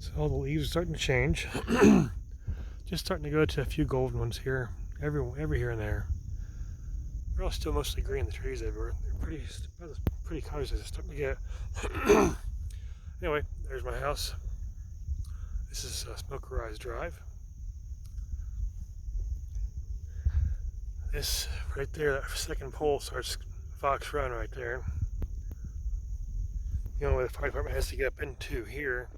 So all the leaves are starting to change. Just starting to go to a few golden ones here, every here and there. They're all still mostly green, the trees everywhere. They're pretty colors they're starting to get. Anyway, there's my house. This is Smoker Rise Drive. This right there, that second pole starts Fox Run right there. The only way the fire department has to get up into here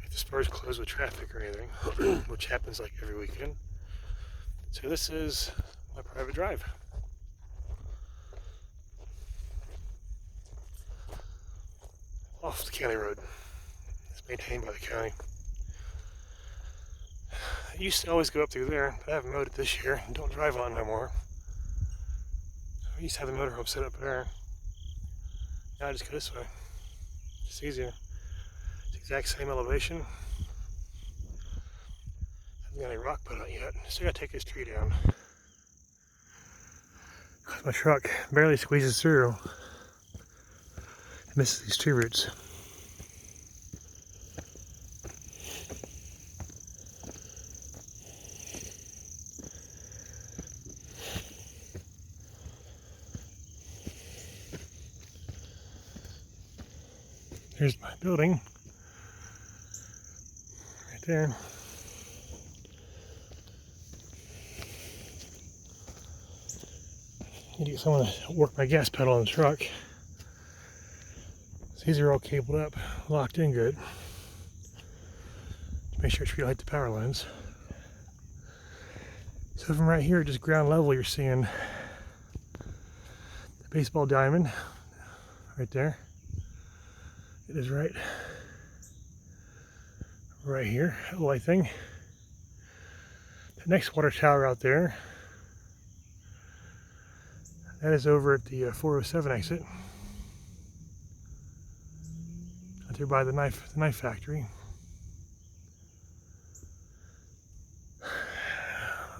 if the spur's closed with traffic or anything, which happens like every weekend. So this is my private drive. Off the county road. It's maintained by the county. I used to always go up through there, but I haven't mowed it this year and don't drive on it no more. I used to have the motorhome set up there. Now I just go this way. It's easier. It's the exact same elevation. Haven't got any rock put on it yet. Still gotta take this tree down. Because my truck barely squeezes through. It misses these tree roots. Here's my building. Right there. Need to get someone to work my gas pedal on the truck. So these are all cabled up, locked in good. To make sure it's really light the power lines. So from right here, just ground level, you're seeing the baseball diamond right there. It is right here, that light thing. The next water tower out there, that is over at the 407 exit. Out there by the knife factory.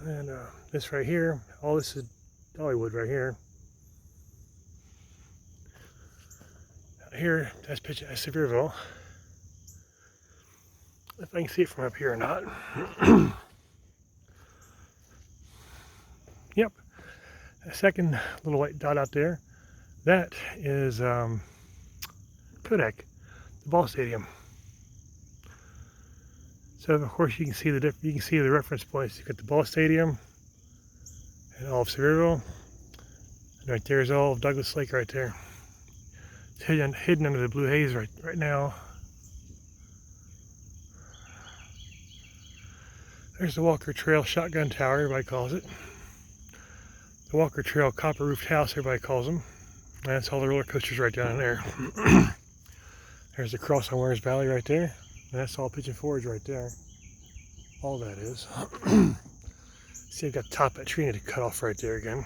And this right here, all this is Dollywood right here. Here, that's pitching at Sevierville. If I can see it from up here or not. Yep. A second little white dot out there, that is Kodak, the ball stadium. So of course you can see the reference points. You've got the ball stadium and all of Sevierville. And right there is all of Douglas Lake right there. It's hidden under the blue haze right now. There's the Walker Trail Shotgun Tower, everybody calls it. The Walker Trail Copper Roofed House, everybody calls them. And that's all the roller coasters right down in there. There's the cross on Warner's Valley right there. And that's all Pigeon Forge right there. All that is. See, I've got the top of that tree to cut off right there again.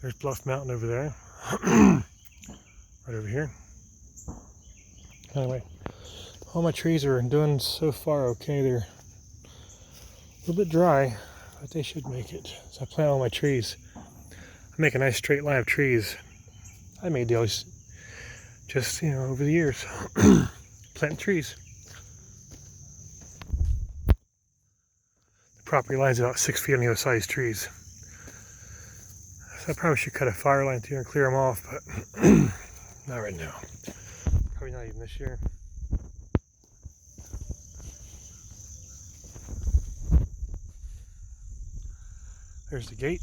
There's Bluff Mountain over there. Right over here. Anyway, all my trees are doing so far okay. They're a little bit dry, but they should make it. So I plant all my trees. I make a nice straight line of trees. I made those just, over the years. Planting trees. The property line's about 6 feet on the other side of these trees. So I probably should cut a fire line through and clear them off, but not right now. Probably not even this year. There's the gate.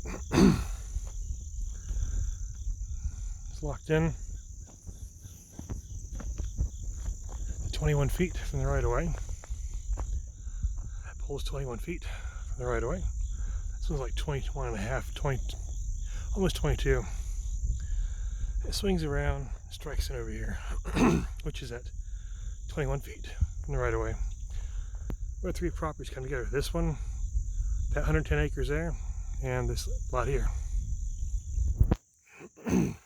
It's locked in. 21 feet from the right-of-way. That pole's 21 feet from the right-of-way. This one's like 21 and a half, 20, almost 22. It swings around, strikes in over here, which is at 21 feet from the right-of-way. Where three properties come together. This one, that 110 acres there, and this lot here. You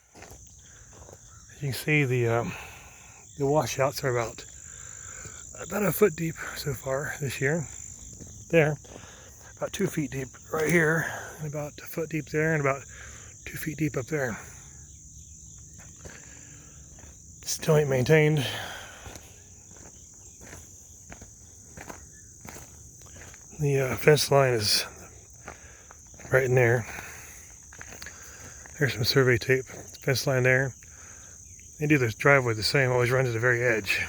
can see the washouts are about a foot deep so far this year. There, about 2 feet deep right here, and about a foot deep there, and about 2 feet deep up there. Still ain't maintained. The fence line is right in there. There's some survey tape. Fence line there. They do this driveway the same. Always run to the very edge.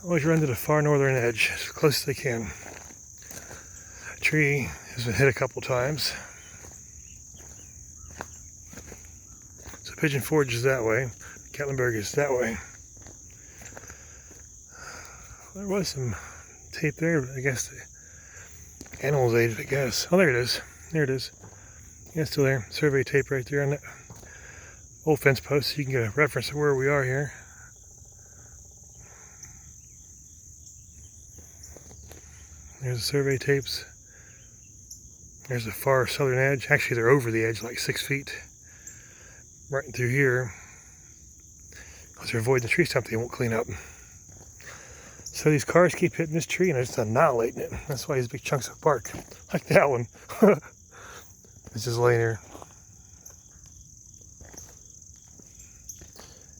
Always run to the far northern edge as close as they can. The tree has been hit a couple times. So Pigeon Forge is that way. Gatlinburg is that way. There was some tape there, but I guess the animals ate it, I guess. Oh, there it is. There it is. Yeah, it's still there. Survey tape right there on that old fence post, so you can get a reference of where we are here. There's the survey tapes. There's the far southern edge. Actually, they're over the edge, like 6 feet. Right through here. Because they're avoiding the tree stump they won't clean up. So these cars keep hitting this tree and they're just annihilating it. That's why these big chunks of bark, like that one, it's just laying there.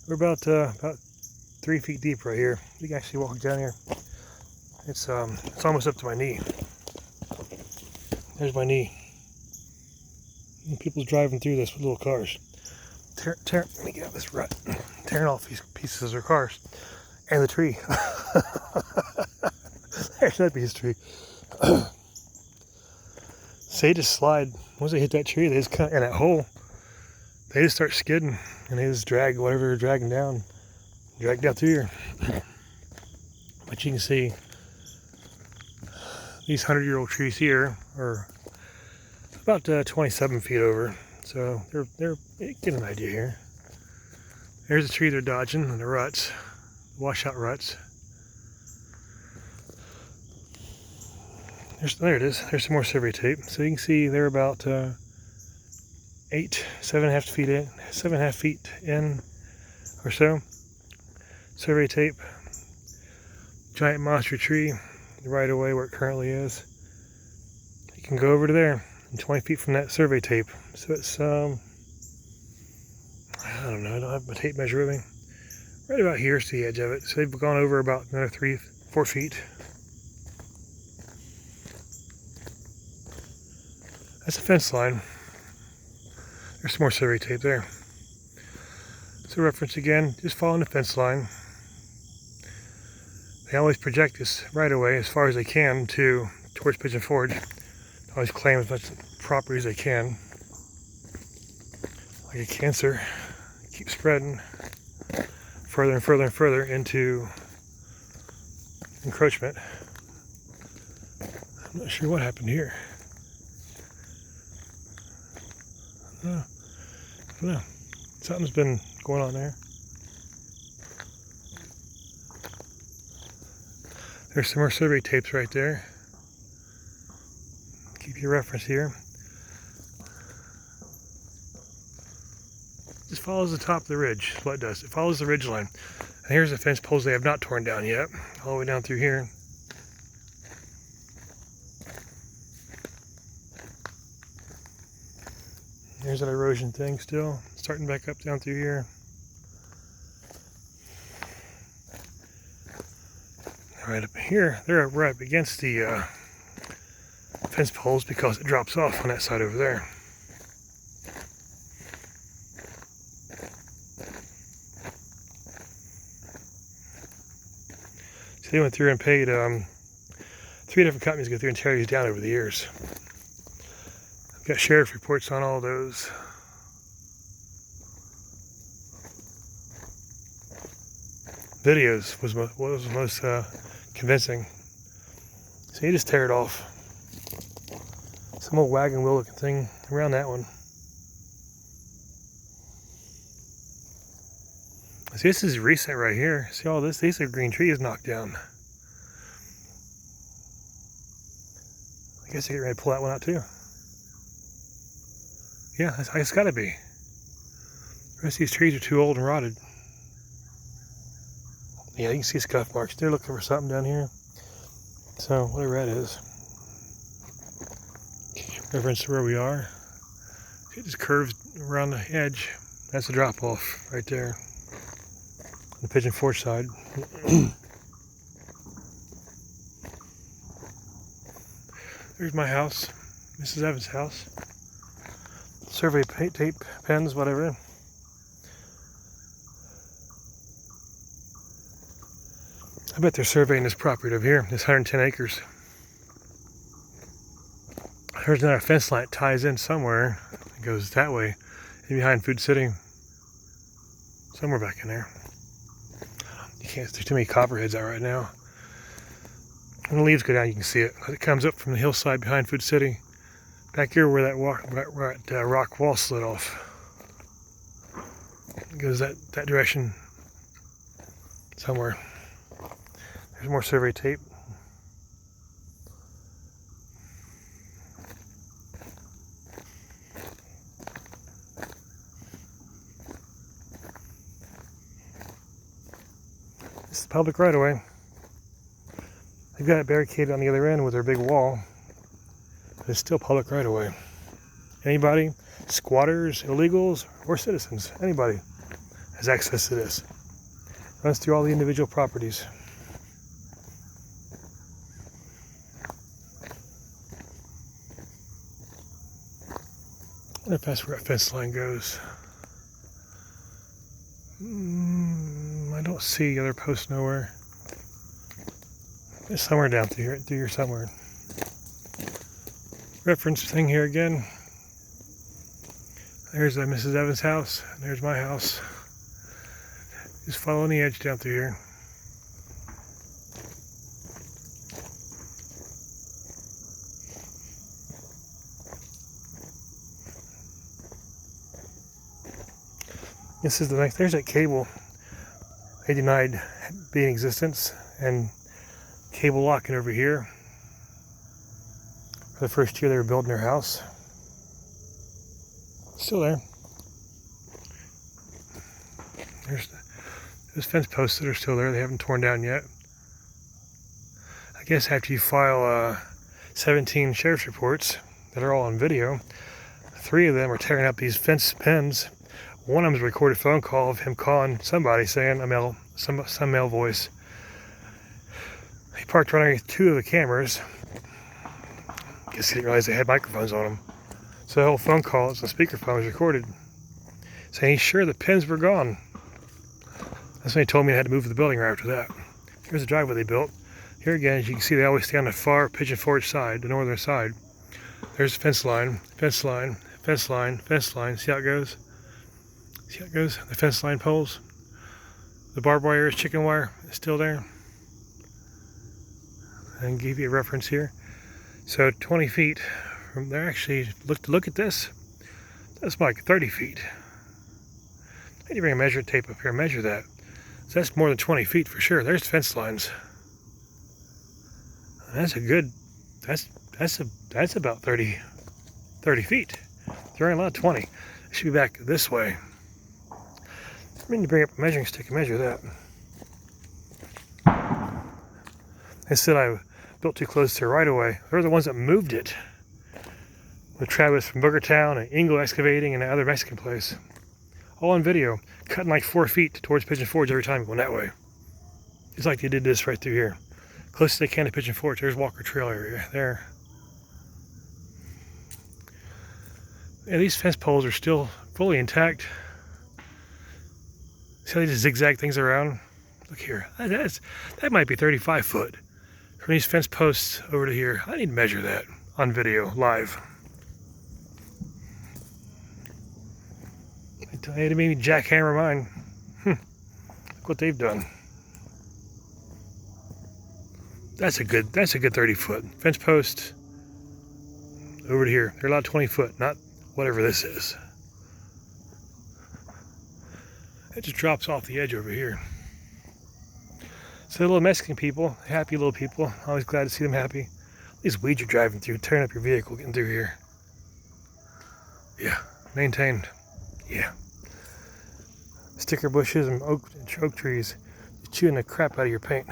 We're about 3 feet deep right here. You can actually walk down here. It's almost up to my knee. There's my knee. And people's driving through this with little cars. Let me get out this rut. Tearing off these pieces of their cars. And the tree. There's that piece of tree. So they just slide. Once they hit that tree, they just kind of, in that hole, they just start skidding. And they just drag whatever they're dragging down. Drag down through here. But you can see these 100-year-old trees here are about 27 feet over. So they're get an idea here. There's a tree they're dodging in the ruts, washout ruts. There it is. There's some more survey tape. So you can see they're about 7.5 feet in or so. Survey tape. Giant monster tree right away where it currently is. You can go over to there and 20 feet from that survey tape. So it's I don't know, I don't have my tape measure with me. Right about here's the edge of it. So they've gone over about another 3-4 feet. That's a fence line. There's some more survey tape there. So reference again, just following the fence line. They always project this right away as far as they can towards Pigeon Forge. They always claim as much property as they can. Like a cancer. Keep spreading further and further and further into encroachment. I'm not sure what happened here. I don't know. Something's been going on there. There's some more survey tapes right there. Keep your reference here. Just follows the top of the ridge, is what it does. It follows the ridge line. And here's the fence poles they have not torn down yet. All the way down through here. There's that erosion thing still. Starting back up down through here. Right up here, they're right up against the fence poles because it drops off on that side over there. So they went through and paid 3 different companies to go through and tear these down over the years. I've got sheriff reports on all those. Videos was most convincing. So you just tear it off. Some old wagon wheel looking thing around that one. See, this is recent right here. See all this? These are green trees knocked down. I guess I get ready to pull that one out too. Yeah, it's gotta be. The rest of these trees are too old and rotted. Yeah, you can see scuff marks. They're looking for something down here. So, whatever that is. Reference to where we are. It just curves around the edge. That's the drop off right there. On the Pigeon Forge side. There's my house, Mrs. Evans' house. Survey tape, pens, whatever. I bet they're surveying this property over here, this 110 acres. There's another fence line that ties in somewhere. It goes that way, and behind Food City. Somewhere back in there. You can't, there's too many copperheads out right now. When the leaves go down, you can see it. It comes up from the hillside behind Food City. Back here where that rock wall slid off. It goes that direction somewhere. There's more survey tape. This is public right away. They've got it barricaded on the other end with their big wall. But it's still public right away. Anybody, squatters, illegals, or citizens, anybody has access to this. Runs through all the individual properties. I wonder if that's where that fence line goes. I don't see other posts nowhere. It's somewhere down through here somewhere. Reference thing here again. There's Mrs. Evans' house. And there's my house. Just following the edge down through here. This is the next. There's that cable. They denied being in existence, and cable locking over here. For the first year they were building their house. Still there. There's those fence posts that are still there. They haven't torn down yet. I guess after you file 17 sheriff's reports that are all on video, 3 of them are tearing up these fence pens. One of them is a recorded phone call of him calling somebody, saying some male voice. He parked right underneath 2 of the cameras. Guess he didn't realize they had microphones on them. So the whole phone call, it's a speakerphone, was recorded, saying he's sure the pens were gone. That's when he told me I had to move to the building right after that. Here's the driveway they built. Here again, as you can see, they always stay on the far Pigeon Forge side, the northern side. There's the fence line, fence line, fence line, fence line. See how it goes? See how it goes? The fence line poles. The barbed wire is chicken wire. It's still there. And give you a reference here. So 20 feet from there, actually, look at this. That's like 30 feet. I need to bring a measuring tape up here and measure that. So that's more than 20 feet for sure. There's the fence lines. That's a good, that's about 30 feet. They're only allowed 20. It should be back this way. I need to bring up a measuring stick and measure that. They said I built too close to right away. They're the ones that moved it. With Travis from Boogertown and Ingle Excavating and the other Mexican place. All on video. Cutting like 4 feet towards Pigeon Forge every time going that way. It's like they did this right through here. Close as they can to Pigeon Forge. There's Walker Trail area there. Yeah, these fence poles are still fully intact. See how they just zigzag things around? Look here. That might be 35 foot. From these fence posts over to here. I need to measure that on video, live. I had to maybe jackhammer mine. Look what they've done. That's a good 30 foot. Fence post over to here. They're allowed 20 foot, not whatever this is. It just drops off the edge over here. So the little Mexican people, happy little people, always glad to see them happy. These weeds you're driving through, tearing up your vehicle, getting through here. Yeah, maintained. Yeah. Sticker bushes and oak trees, chewing the crap out of your paint.